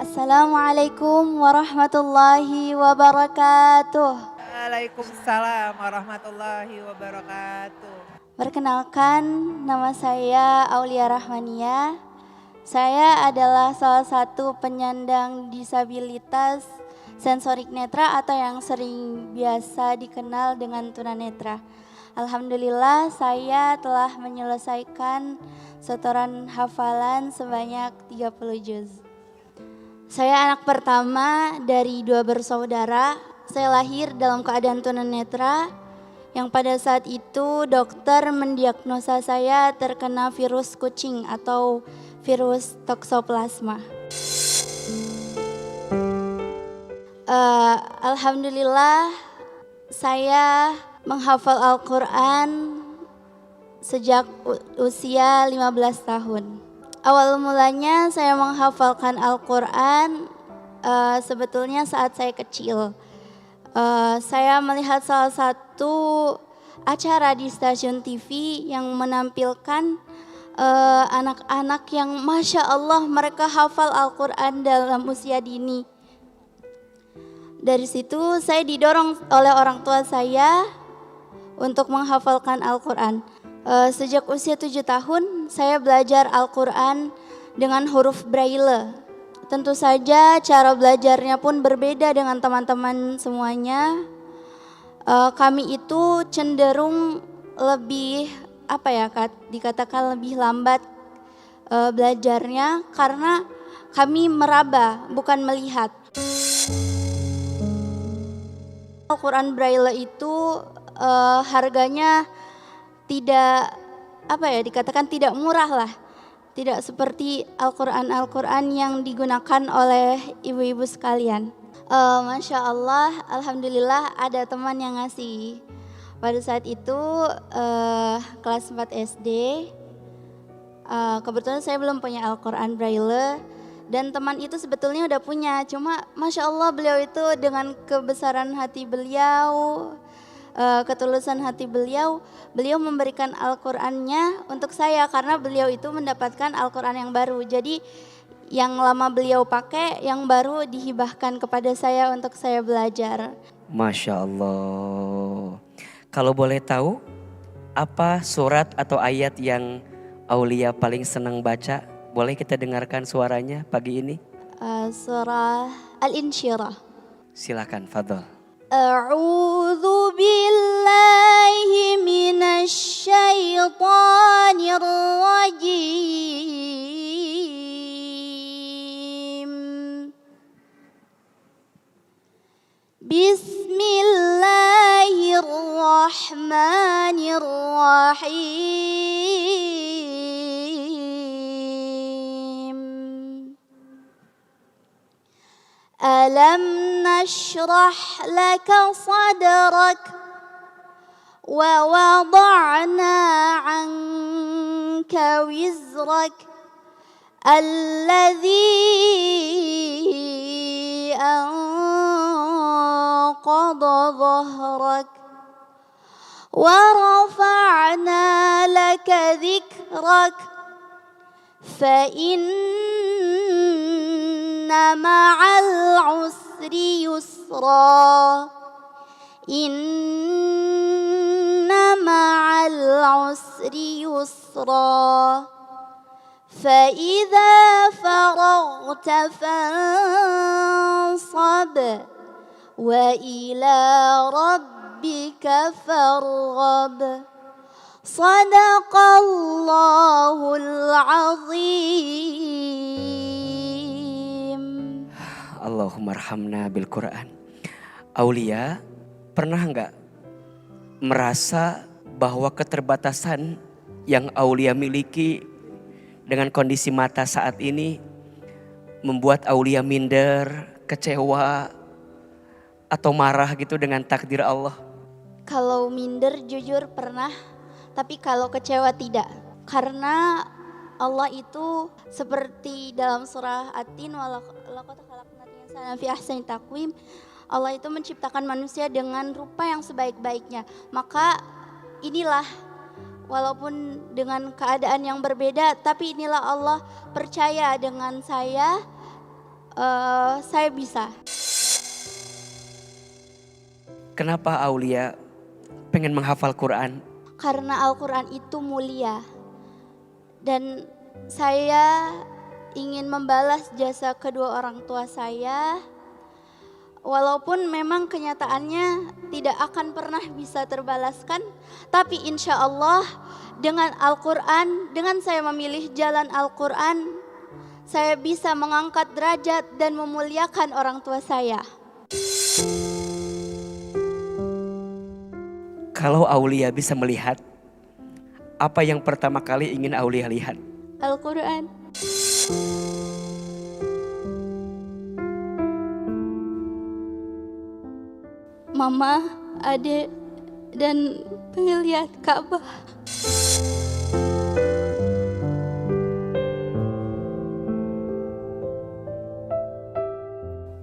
Assalamualaikum warahmatullahi wabarakatuh. Waalaikumsalam warahmatullahi wabarakatuh. Perkenalkan, nama saya Aulia Rahmania. Saya adalah salah satu penyandang disabilitas sensorik netra atau yang sering biasa dikenal dengan tunanetra. Alhamdulillah saya telah menyelesaikan setoran hafalan sebanyak 30 juz. Saya anak pertama dari 2 bersaudara. Saya lahir dalam keadaan tunanetra yang pada saat itu dokter mendiagnosa saya terkena virus kucing atau virus toksoplasma. Alhamdulillah saya menghafal Al-Quran sejak usia 15 tahun. Awal mulanya saya menghafalkan Al-Quran sebetulnya saat saya kecil. Saya melihat salah satu acara di stasiun TV yang menampilkan anak-anak yang Masya Allah mereka hafal Al-Quran dalam usia dini. Dari situ saya didorong oleh orang tua saya untuk menghafalkan Al-Quran. Sejak usia 7 tahun saya belajar Al-Quran dengan huruf Braille. Tentu saja cara belajarnya pun berbeda dengan teman-teman semuanya. Kami itu cenderung lebih dikatakan lebih lambat belajarnya karena kami meraba bukan melihat. Al-Quran Braille itu harganya dikatakan tidak murah lah. Tidak seperti Al-Quran yang digunakan oleh ibu-ibu sekalian. Masya Allah, Alhamdulillah ada teman yang ngasih. Pada saat itu kelas 4 SD, kebetulan saya belum punya Al-Quran Braille. Dan teman itu sebetulnya udah punya, cuma Masya Allah beliau itu dengan kebesaran hati beliau, ketulusan hati beliau memberikan Al-Qur'annya untuk saya karena beliau itu mendapatkan Al-Qur'an yang baru. Jadi yang lama beliau pakai, yang baru dihibahkan kepada saya untuk saya belajar. Masya Allah. Kalau boleh tahu, apa surat atau ayat yang Aulia paling senang baca? Boleh kita dengarkan suaranya pagi ini? Surah Al-Insyirah. Silakan, fadhol. A'udzu billahi minasy syaithanir rajim. Bismillahirrahmanirrahim. Alam nashrah laka sadrak wa wada'na 'anka wizrak alladhi anqadha dhahrak wa rafa'na laka dhikrak fa inna ma'al usri yusra inna ma'al usri yusra fa idza faraghta fansab wa ila rabbika farghab. Sadaqallahul azim. Allahumma arhamna bil Quran. Aulia, pernah nggak merasa bahwa keterbatasan yang Aulia miliki dengan kondisi mata saat ini membuat Aulia minder, kecewa, atau marah gitu dengan takdir Allah? Kalau minder jujur pernah, tapi kalau kecewa tidak. Karena Allah itu seperti dalam surah At-Tin, walaqad khalaqnal insana fi ahsani taqwim. Allah itu menciptakan manusia dengan rupa yang sebaik-baiknya. Maka inilah, walaupun dengan keadaan yang berbeda, tapi inilah Allah percaya dengan saya saya bisa. Kenapa Aulia pengen menghafal Quran? Karena Al-Quran itu mulia. Dan saya ingin membalas jasa kedua orang tua saya. Walaupun memang kenyataannya tidak akan pernah bisa terbalaskan. Tapi insya Allah dengan Al-Quran, dengan saya memilih jalan Al-Quran, saya bisa mengangkat derajat dan memuliakan orang tua saya. Kalau Aulia bisa melihat, apa yang pertama kali ingin Aulia lihat? Al-Quran. Mama, adik, dan pengen lihat Ka'bah.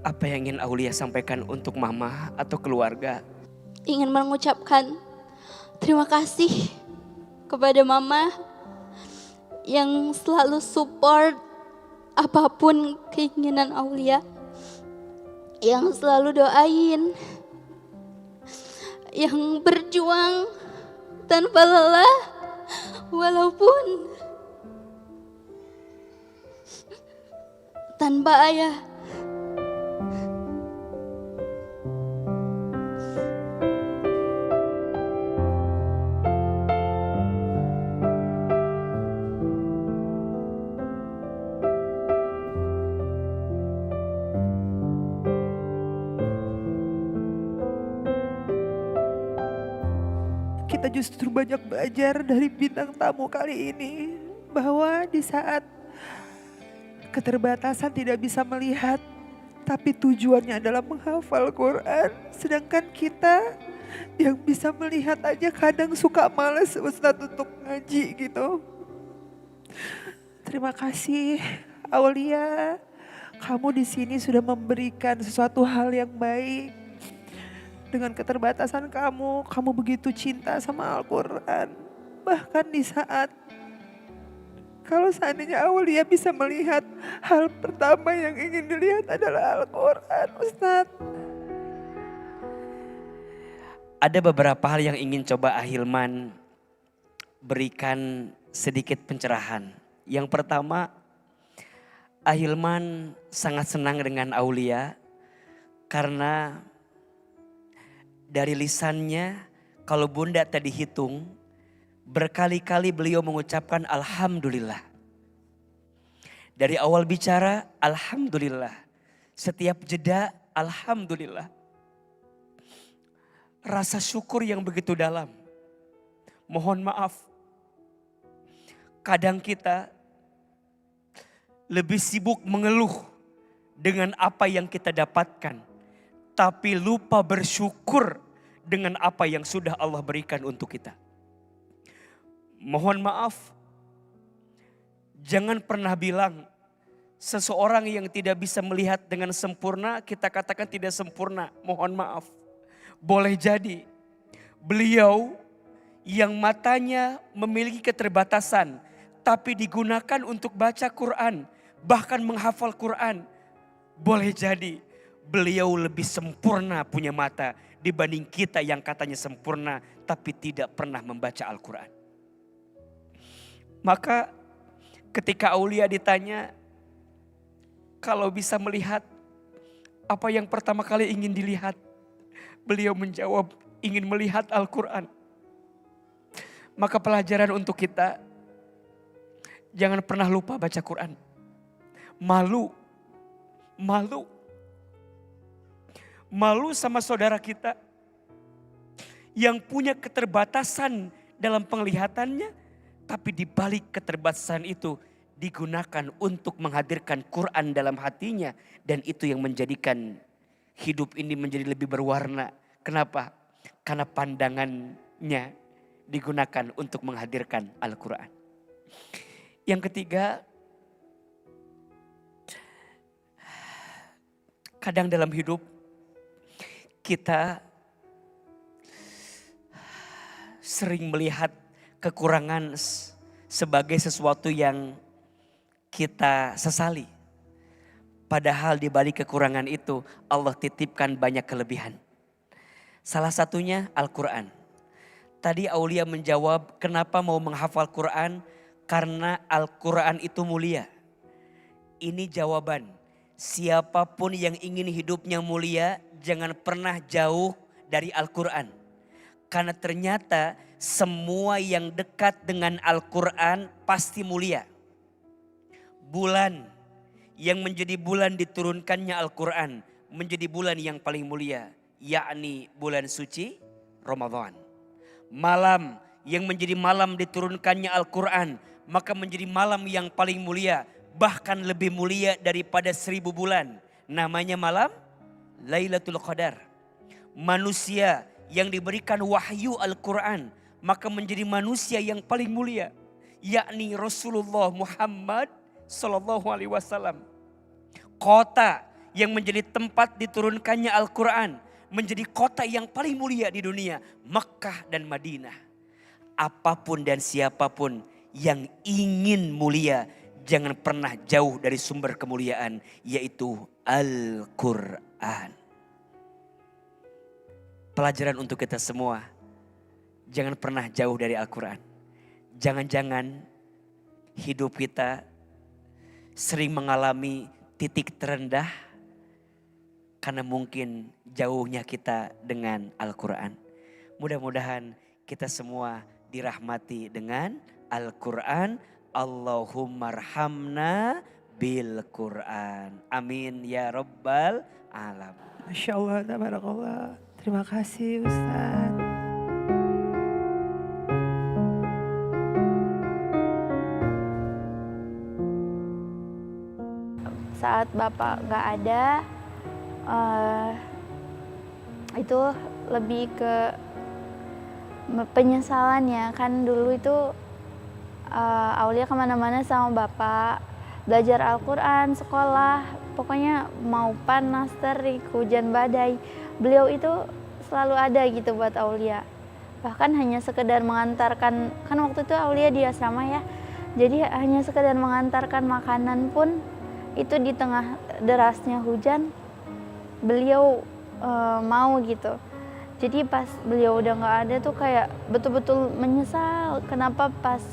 Apa yang ingin Aulia sampaikan untuk mama atau keluarga? Ingin mengucapkan terima kasih kepada Mama yang selalu support apapun keinginan Aulia, yang selalu doain, yang berjuang tanpa lelah walaupun tanpa ayah. Kita justru banyak belajar dari bintang tamu kali ini. Bahwa di saat keterbatasan tidak bisa melihat, tapi tujuannya adalah menghafal Quran. Sedangkan kita yang bisa melihat aja kadang suka males Ustadz untuk ngaji gitu. Terima kasih Aulia, kamu di sini sudah memberikan sesuatu hal yang baik. Dengan keterbatasan kamu begitu cinta sama Al-Quran. Bahkan di saat kalau seandainya Aulia bisa melihat, hal pertama yang ingin dilihat adalah Al-Quran, Ustadz. Ada beberapa hal yang ingin coba Ahilman berikan sedikit pencerahan. Yang pertama, Ahilman sangat senang dengan Aulia karena dari lisannya, kalau Bunda tadi hitung, berkali-kali beliau mengucapkan Alhamdulillah. Dari awal bicara, Alhamdulillah. Setiap jeda, Alhamdulillah. Rasa syukur yang begitu dalam. Mohon maaf, kadang kita lebih sibuk mengeluh dengan apa yang kita dapatkan, tapi lupa bersyukur dengan apa yang sudah Allah berikan untuk kita. Mohon maaf, jangan pernah bilang seseorang yang tidak bisa melihat dengan sempurna, kita katakan tidak sempurna. Mohon maaf, boleh jadi beliau yang matanya memiliki keterbatasan, tapi digunakan untuk baca Quran, bahkan menghafal Quran. Boleh jadi beliau lebih sempurna punya mata dibanding kita yang katanya sempurna tapi tidak pernah membaca Al-Quran. Maka ketika Aulia ditanya, kalau bisa melihat, apa yang pertama kali ingin dilihat? Beliau menjawab, ingin melihat Al-Quran. Maka pelajaran untuk kita, jangan pernah lupa baca Quran. Malu sama saudara kita yang punya keterbatasan dalam penglihatannya, tapi di balik keterbatasan itu digunakan untuk menghadirkan Quran dalam hatinya, dan itu yang menjadikan hidup ini menjadi lebih berwarna. Kenapa? Karena pandangannya digunakan untuk menghadirkan Al-Quran. Yang ketiga, kadang dalam hidup kita sering melihat kekurangan sebagai sesuatu yang kita sesali. Padahal di balik kekurangan itu Allah titipkan banyak kelebihan. Salah satunya Al-Quran. Tadi Aulia menjawab kenapa mau menghafal Quran, karena Al-Quran itu mulia. Ini jawaban, siapapun yang ingin hidupnya mulia jangan pernah jauh dari Al-Quran. Karena ternyata semua yang dekat dengan Al-Quran pasti mulia. Bulan yang menjadi bulan diturunkannya Al-Quran menjadi bulan yang paling mulia, yakni bulan suci Ramadan. Malam yang menjadi malam diturunkannya Al-Quran maka menjadi malam yang paling mulia, bahkan lebih mulia daripada 1000 bulan. Namanya malam Lailatul Qadar. Manusia yang diberikan wahyu Al-Quran maka menjadi manusia yang paling mulia, yakni Rasulullah Muhammad Sallallahu Alaihi Wasallam. Kota yang menjadi tempat diturunkannya Al-Quran menjadi kota yang paling mulia di dunia, Makkah dan Madinah. Apapun dan siapapun yang ingin mulia jangan pernah jauh dari sumber kemuliaan, yaitu Al-Quran. Pelajaran untuk kita semua, jangan pernah jauh dari Al-Quran. Jangan-jangan hidup kita sering mengalami titik terendah karena mungkin jauhnya kita dengan Al-Quran. Mudah-mudahan kita semua dirahmati dengan Al-Quran. Allahumma arhamna bil Quran. Amin ya rabbal alamin. Masya Allah, tabarakallah. Terima kasih Ustaz. Saat Bapak nggak ada, itu lebih ke penyesalannya. Kan dulu itu Aulia kemana-mana sama Bapak, belajar Al-Quran, sekolah, pokoknya mau panas, terik, hujan badai, beliau itu selalu ada gitu buat Aulia. Bahkan hanya sekedar mengantarkan, kan waktu itu Aulia di asrama ya, jadi hanya sekedar mengantarkan makanan pun itu di tengah derasnya hujan, beliau mau gitu. Jadi pas beliau udah nggak ada tuh kayak betul-betul menyesal kenapa pas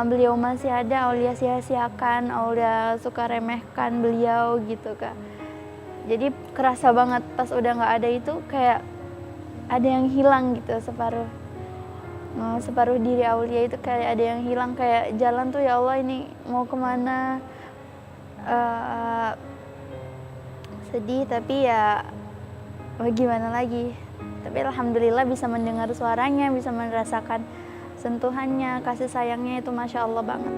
beliau masih ada Aulia sia-siakan, Aulia suka remehkan beliau gitu Kak. Jadi kerasa banget pas udah nggak ada itu kayak ada yang hilang gitu, separuh diri Aulia itu kayak ada yang hilang, kayak jalan tuh ya Allah ini mau kemana. Sedih tapi ya bagaimana lagi. Tapi alhamdulillah bisa mendengar suaranya, bisa merasakan sentuhannya, kasih sayangnya, itu Masya Allah banget.